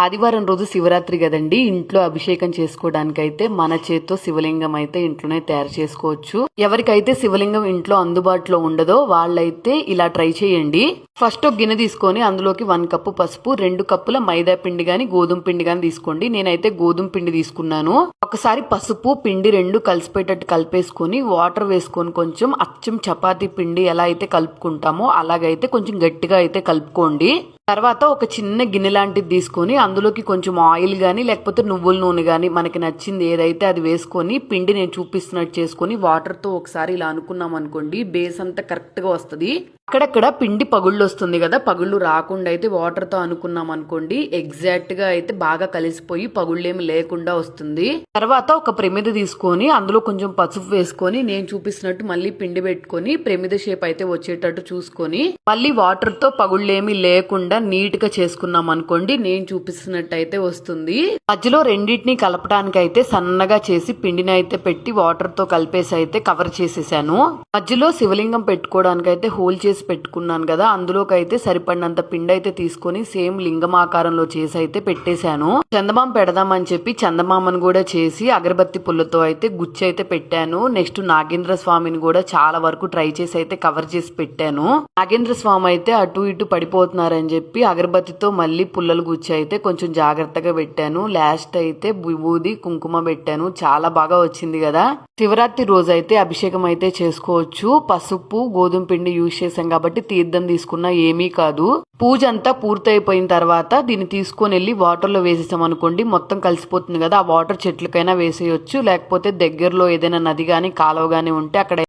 ఆదివారం రోజు శివరాత్రి కదండి. ఇంట్లో అభిషేకం చేసుకోవడానికి అయితే మన చేత్తో శివలింగం అయితే ఇంట్లోనే తయారు చేసుకోవచ్చు. ఎవరికైతే శివలింగం ఇంట్లో అందుబాటులో ఉండదో వాళ్ళైతే ఇలా ట్రై చేయండి. ఫస్ట్ ఒక గిన్నె తీసుకొని అందులోకి 1 కప్పు పసుపు, 2 కప్పుల మైదా పిండి గాని గోధుమ పిండి గాని తీసుకోండి. నేనైతే గోధుమ పిండి తీసుకున్నాను. ఒకసారి పసుపు పిండి 2 కలిసిపోయేటట్టు కలిపేసుకొని వాటర్ వేసుకొని కొంచెం అచ్చం చపాతీ పిండి ఎలా అయితే కలుపుకుంటామో అలాగైతే కొంచెం గట్టిగా అయితే కలుపుకోండి. తర్వాత ఒక చిన్న గిన్నె లాంటిది తీసుకొని అందులోకి కొంచెం ఆయిల్ గానీ లేకపోతే నువ్వుల నూనె గానీ మనకి నచ్చింది ఏదైతే అది వేసుకొని పిండి నేను చూపిస్తున్నట్టు చేసుకొని వాటర్ తో ఒకసారి ఇలా అనుకున్నాం అనుకోండి, బేస్ అంతా కరెక్ట్ గా వస్తుంది. అక్కడక్కడ పిండి పగుళ్ళు వస్తుంది కదా, పగుళ్ళు రాకుండా అయితే వాటర్ తో అనుకున్నాం అనుకోండి ఎగ్జాక్ట్ గా అయితే బాగా కలిసిపోయి పగుళ్ళేమి లేకుండా వస్తుంది. తర్వాత ఒక ప్రమిద తీసుకొని అందులో కొంచెం పసుపు వేసుకొని నేను చూపిస్తున్నట్టు మళ్ళీ పిండి పెట్టుకొని ప్రమిద షేప్ అయితే వచ్చేటట్టు చూసుకొని మళ్ళీ వాటర్ తో పగుళ్ళేమి లేకుండా నీట్ గా చేసుకున్నాం అనుకోండి నేను చూపిస్తున్నట్టు అయితే వస్తుంది. మధ్యలో రెండింటిని కలపడానికి అయితే సన్నగా చేసి పిండిని అయితే పెట్టి వాటర్ తో కలిపేసి అయితే కవర్ చేసేసాను. మధ్యలో శివలింగం పెట్టుకోవడానికి అయితే హోల్ చేసి పెట్టుకున్నాను కదా, అందులోకి అయితే సరిపడినంత పిండి అయితే తీసుకొని సేమ్ లింగం ఆకారంలో చేసి అయితే పెట్టేశాను. చందమామ పెడదామని చెప్పి చందమామను కూడా చేసి అగరబత్తి పుల్లతో అయితే గుచ్చి అయితే పెట్టాను. నెక్స్ట్ నాగేంద్ర స్వామిని కూడా చాలా వరకు ట్రై చేసి అయితే కవర్ చేసి పెట్టాను. నాగేంద్ర స్వామి అయితే అటు ఇటు పడిపోతున్నారని చెప్పి అగరబత్తితో మళ్ళీ పుల్లలు గుచ్చి అయితే కొంచెం జాగ్రత్తగా పెట్టాను. లాస్ట్ అయితే విభూది కుంకుమ పెట్టాను. చాలా బాగా వచ్చింది కదా. శివరాత్రి రోజు అయితే అభిషేకం అయితే చేసుకోవచ్చు. పసుపు గోధుమ పిండి యూజ్ చేసాం కాబట్టి తీర్థం తీసుకున్నా ఏమీ కాదు. పూజ అంతా పూర్తయిపోయిన తర్వాత దీన్ని తీసుకొని వెళ్ళి వాటర్ లో వేసేసాం అనుకోండి మొత్తం కలిసిపోతుంది కదా. ఆ వాటర్ చెట్లకైనా వేసేయొచ్చు, లేకపోతే దగ్గరలో ఏదైనా నది గాని కాలువ గాని ఉంటే అక్కడ